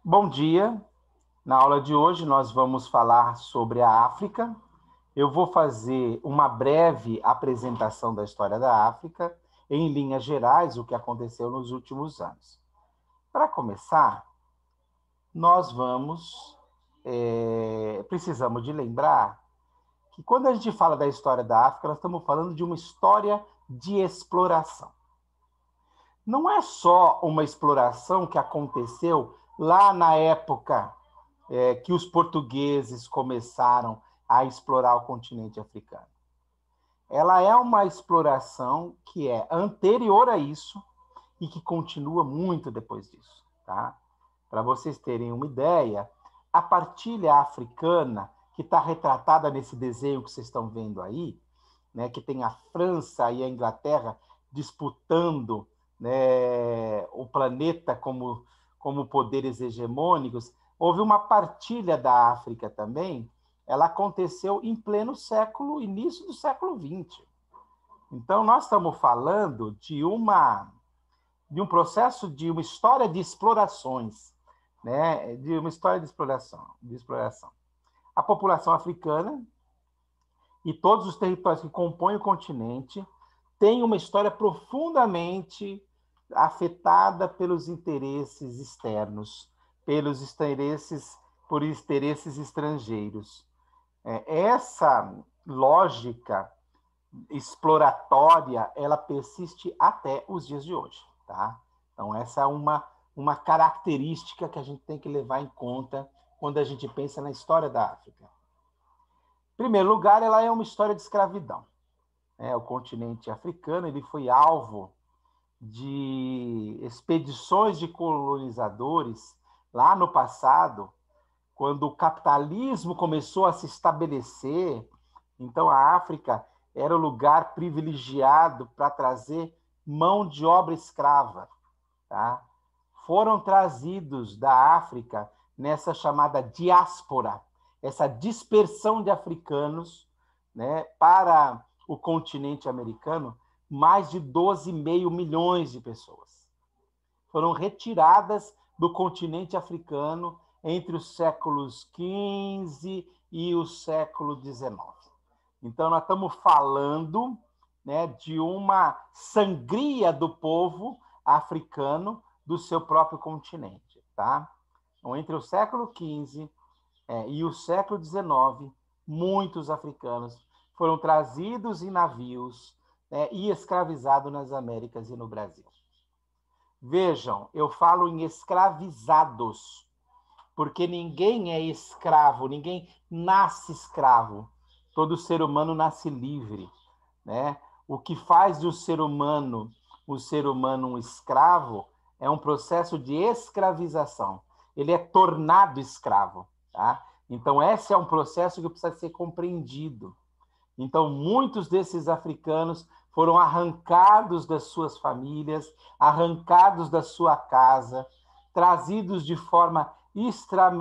Bom dia. Na aula de hoje nós vamos falar sobre a África. Eu vou fazer uma breve apresentação da história da África, em linhas gerais, o que aconteceu nos últimos anos. Para começar, nós precisamos de lembrar que quando a gente fala da história da África, nós estamos falando de uma história de exploração. Não é só uma exploração que aconteceu lá na época que os portugueses começaram a explorar o continente africano. Ela é uma exploração que é anterior a isso e que continua muito depois disso. Tá? Para vocês terem uma ideia, a partilha africana, que está retratada nesse desenho que vocês estão vendo aí, né, que tem a França e a Inglaterra disputando, né, o planeta como poderes hegemônicos, houve uma partilha da África também. Ela aconteceu em pleno século, início do século XX. Então, nós estamos falando de um processo, de uma história de explorações, né? De uma história de exploração. A população africana e todos os territórios que compõem o continente têm uma história profundamente afetada pelos interesses externos, por interesses estrangeiros. Essa lógica exploratória, ela persiste até os dias de hoje, tá? Então, essa é uma característica que a gente tem que levar em conta quando a gente pensa na história da África. Em primeiro lugar, ela é uma história de escravidão. O continente africano ele foi alvo de expedições de colonizadores lá no passado, quando o capitalismo começou a se estabelecer. Então, a África era o lugar privilegiado para trazer mão de obra escrava. Tá? Foram trazidos da África nessa chamada diáspora, essa dispersão de africanos, né, para o continente americano, mais de 12,5 milhões de pessoas. Foram retiradas do continente africano entre os séculos XV e o século XIX. Então, nós estamos falando, né, de uma sangria do povo africano do seu próprio continente. Tá? Então, entre o século XV e o século XIX, muitos africanos foram trazidos em navios, e escravizados nas Américas e no Brasil. Vejam, eu falo em escravizados, porque ninguém é escravo, ninguém nasce escravo. Todo ser humano nasce livre, né? O que faz do ser humano um escravo é um processo de escravização. Ele é tornado escravo, tá? Então esse é um processo que precisa ser compreendido. Então, muitos desses africanos foram arrancados das suas famílias, arrancados da sua casa, trazidos de forma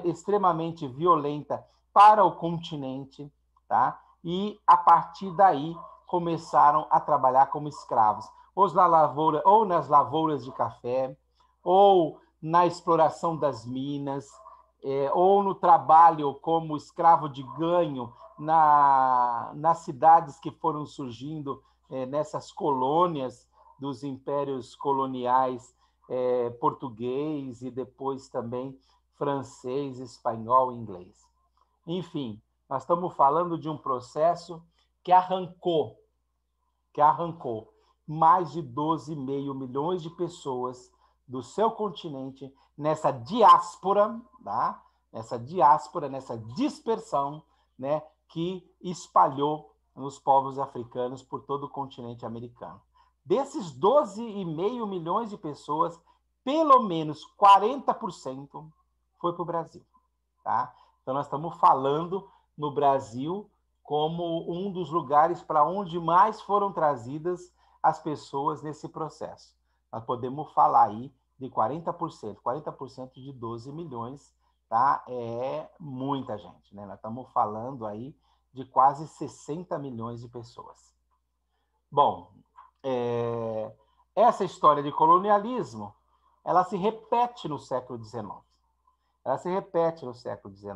extremamente violenta para o continente, tá? E a partir daí começaram a trabalhar como escravos, ou nas lavouras de café, ou na exploração das minas, ou no trabalho como escravo de ganho nas cidades que foram surgindo, nessas colônias dos impérios coloniais, português e depois também francês, espanhol e inglês. Enfim, nós estamos falando de um processo que arrancou mais de 12,5 milhões de pessoas do seu continente nessa diáspora, tá? Nessa dispersão, né, que espalhou os povos africanos por todo o continente americano. Desses 12,5 milhões de pessoas, pelo menos 40% foi para o Brasil. Tá? Então, nós estamos falando no Brasil como um dos lugares para onde mais foram trazidas as pessoas nesse processo. Nós podemos falar aí de 40% de 12 milhões, tá? É muita gente, né? Nós estamos falando aí de quase 60 milhões de pessoas. Bom, essa história de colonialismo, ela se repete no século XIX. ela se repete no século XIX.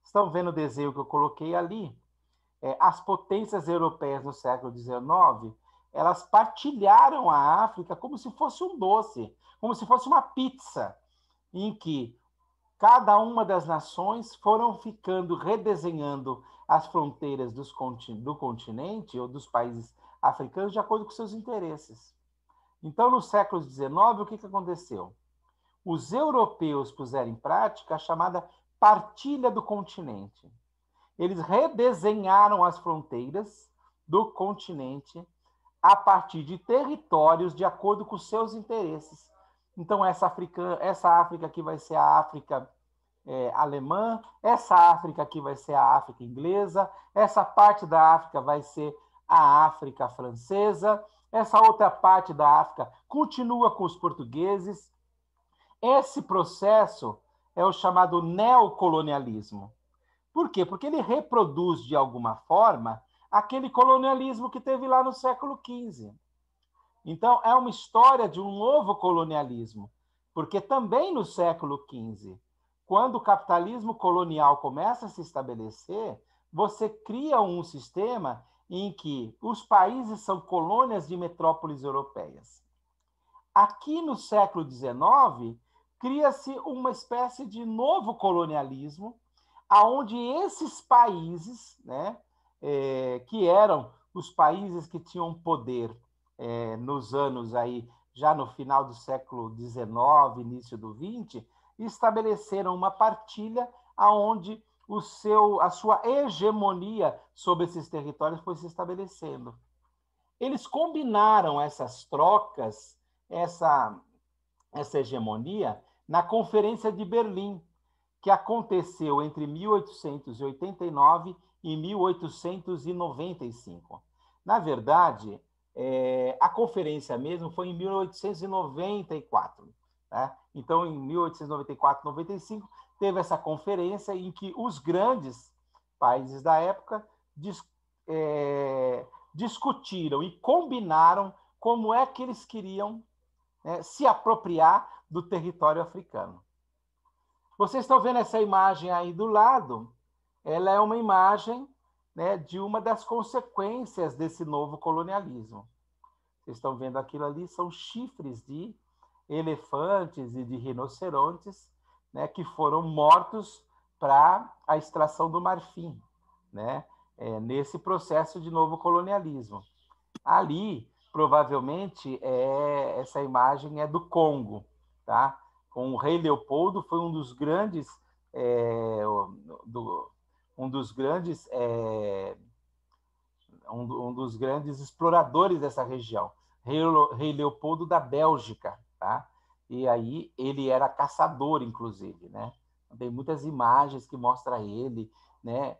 Estão vendo o desenho que eu coloquei ali? As potências europeias no século XIX, elas partilharam a África como se fosse um doce, como se fosse uma pizza, em que cada uma das nações foram ficando, redesenhando as fronteiras do continente ou dos países africanos de acordo com seus interesses. Então, no século XIX, o que aconteceu? Os europeus puseram em prática a chamada partilha do continente. Eles redesenharam as fronteiras do continente a partir de territórios de acordo com seus interesses. Então, essa África aqui vai ser a África alemã, essa África aqui vai ser a África inglesa, essa parte da África vai ser a África francesa, essa outra parte da África continua com os portugueses. Esse processo é o chamado neocolonialismo. Por quê? Porque ele reproduz, de alguma forma, aquele colonialismo que teve lá no século XV. Então, é uma história de um novo colonialismo, porque também no século XV, quando o capitalismo colonial começa a se estabelecer, você cria um sistema em que os países são colônias de metrópoles europeias. Aqui no século XIX, cria-se uma espécie de novo colonialismo, aonde esses países, né, que eram os países que tinham poder nos anos aí, já no final do século XIX, início do XX, estabeleceram uma partilha aonde a sua hegemonia sobre esses territórios foi se estabelecendo. Eles combinaram essas trocas, essa hegemonia, na Conferência de Berlim, que aconteceu entre 1889 e 1895. Na verdade, a conferência mesmo foi em 1894. Né? Então, em 1894, 95, teve essa conferência em que os grandes países da época discutiram e combinaram como é que eles queriam se apropriar do território africano. Vocês estão vendo essa imagem aí do lado? Ela é uma imagem, né, de uma das consequências desse novo colonialismo. Vocês estão vendo aquilo ali? São chifres de elefantes e de rinocerontes, né, que foram mortos para a extração do marfim, né, nesse processo de novo colonialismo. Ali, provavelmente, essa imagem é do Congo, tá? Com o rei Leopoldo, foi um dos grandes exploradores dessa região, rei Leopoldo da Bélgica, tá? E aí ele era caçador, inclusive, né? Tem muitas imagens que mostram ele, né?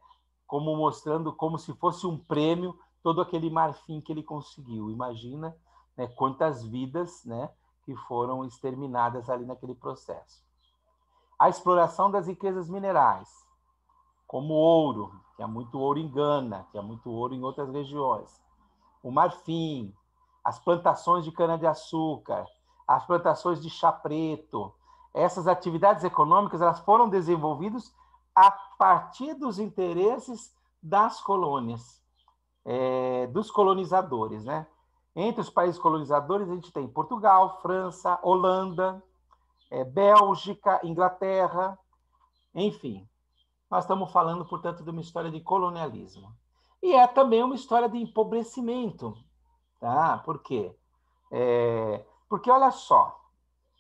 Mostrando como se fosse um prêmio todo aquele marfim que ele conseguiu. Imagina, né, quantas vidas, né, que foram exterminadas ali naquele processo. A exploração das riquezas minerais, como ouro, que há muito ouro em Gana, que há muito ouro em outras regiões. O marfim, as plantações de cana-de-açúcar, as plantações de chá preto. Essas atividades econômicas, elas foram desenvolvidas a partir dos interesses das colônias, dos colonizadores, né? Entre os países colonizadores, a gente tem Portugal, França, Holanda, Bélgica, Inglaterra, enfim. Nós estamos falando, portanto, de uma história de colonialismo. E é também uma história de empobrecimento. Tá? Por quê? Porque, olha só,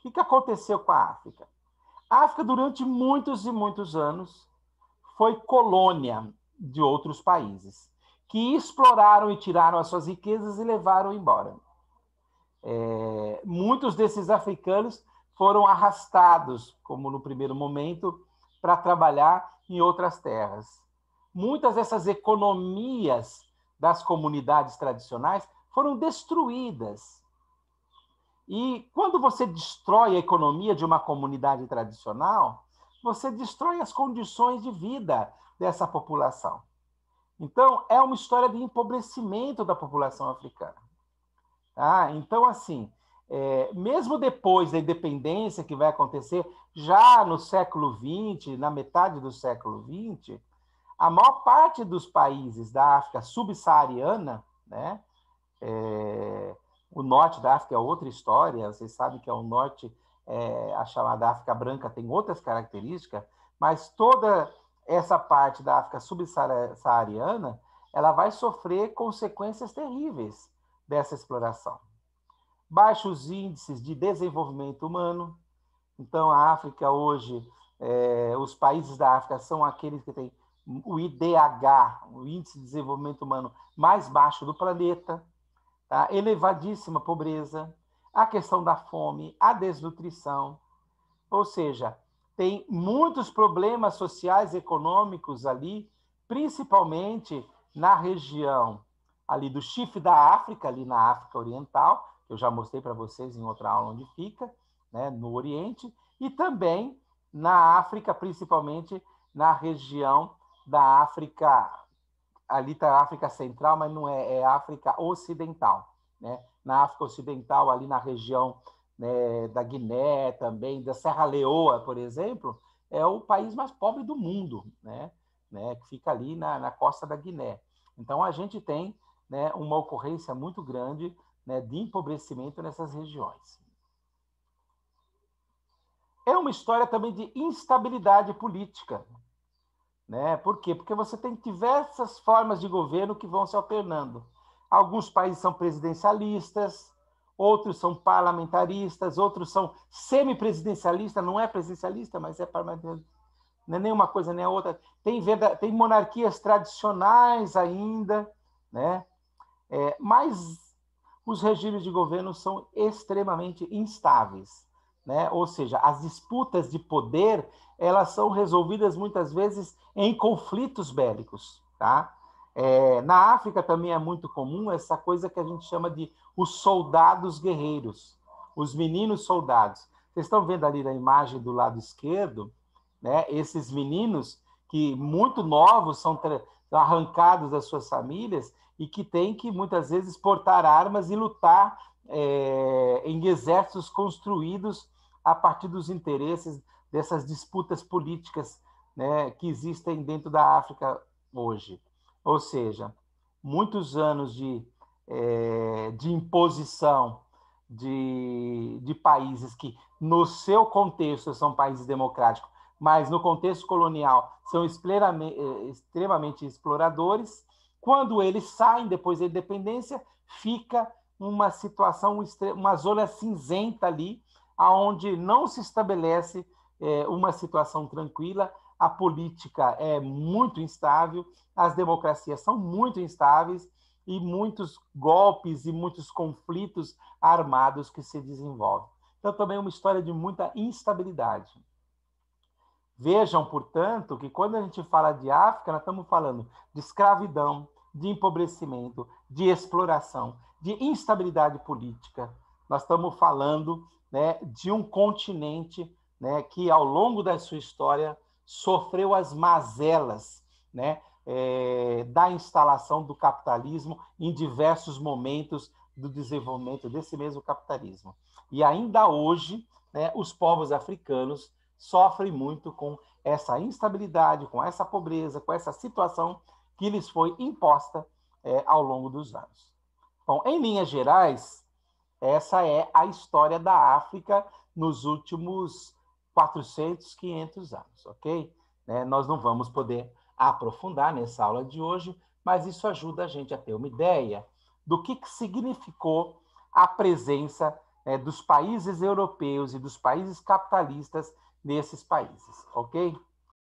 o que aconteceu com a África? A África, durante muitos e muitos anos, foi colônia de outros países, que exploraram e tiraram as suas riquezas e levaram embora. Muitos desses africanos foram arrastados, como no primeiro momento, para trabalhar em outras terras. Muitas dessas economias das comunidades tradicionais foram destruídas. E quando você destrói a economia de uma comunidade tradicional, você destrói as condições de vida dessa população. Então, é uma história de empobrecimento da população africana. Então, assim, mesmo depois da independência que vai acontecer Já no século XX, na metade do século XX, a maior parte dos países da África subsaariana, né, o norte da África é outra história, vocês sabem que o norte, a chamada África Branca, tem outras características, mas toda essa parte da África subsaariana, ela vai sofrer consequências terríveis dessa exploração. Baixos índices de desenvolvimento humano. Então, a África hoje, os países da África são aqueles que têm o IDH, o Índice de Desenvolvimento Humano, mais baixo do planeta, tá? Elevadíssima pobreza, a questão da fome, a desnutrição, ou seja, tem muitos problemas sociais e econômicos ali, principalmente na região ali do Chifre da África, ali na África Oriental, que eu já mostrei para vocês em outra aula onde fica, né, no Oriente, e também na África, principalmente na região da África, ali está a África Central, mas não é, é África Ocidental, né? Na África Ocidental, ali na região, né, da Guiné também, da Serra Leoa, por exemplo, é o país mais pobre do mundo, né? Que fica ali na costa da Guiné. Então, a gente tem, né, uma ocorrência muito grande, né, de empobrecimento nessas regiões. É uma história também de instabilidade política, né? Por quê? Porque você tem diversas formas de governo que vão se alternando. Alguns países são presidencialistas, outros são parlamentaristas, outros são semipresidencialistas, não é presidencialista, mas é parlamentarista. Não é nem uma coisa nem a outra. Tem monarquias tradicionais ainda, né? Mas os regimes de governo são extremamente instáveis, né? Ou seja, as disputas de poder, elas são resolvidas muitas vezes em conflitos bélicos, tá? Na África também é muito comum essa coisa que a gente chama de os soldados guerreiros, os meninos soldados. Vocês estão vendo ali na imagem do lado esquerdo, né? Esses meninos que muito novos são arrancados das suas famílias e que têm que muitas vezes portar armas e lutar em exércitos construídos a partir dos interesses dessas disputas políticas, né, que existem dentro da África hoje. Ou seja, muitos anos de imposição de países que, no seu contexto, são países democráticos, mas no contexto colonial são extremamente exploradores. Quando eles saem depois da independência, fica uma situação, uma zona cinzenta ali, onde não se estabelece uma situação tranquila, a política é muito instável, as democracias são muito instáveis e muitos golpes e muitos conflitos armados que se desenvolvem. Então, também é uma história de muita instabilidade. Vejam, portanto, que quando a gente fala de África, nós estamos falando de escravidão, de empobrecimento, de exploração, de instabilidade política. Nós estamos falando, né, de um continente, né, que, ao longo da sua história, sofreu as mazelas, né, da instalação do capitalismo em diversos momentos do desenvolvimento desse mesmo capitalismo. E ainda hoje, né, os povos africanos sofrem muito com essa instabilidade, com essa pobreza, com essa situação que lhes foi imposta ao longo dos anos. Bom, em linhas gerais, essa é a história da África nos últimos 400, 500 anos, ok? Nós não vamos poder aprofundar nessa aula de hoje, mas isso ajuda a gente a ter uma ideia do que significou a presença dos países europeus e dos países capitalistas nesses países, ok?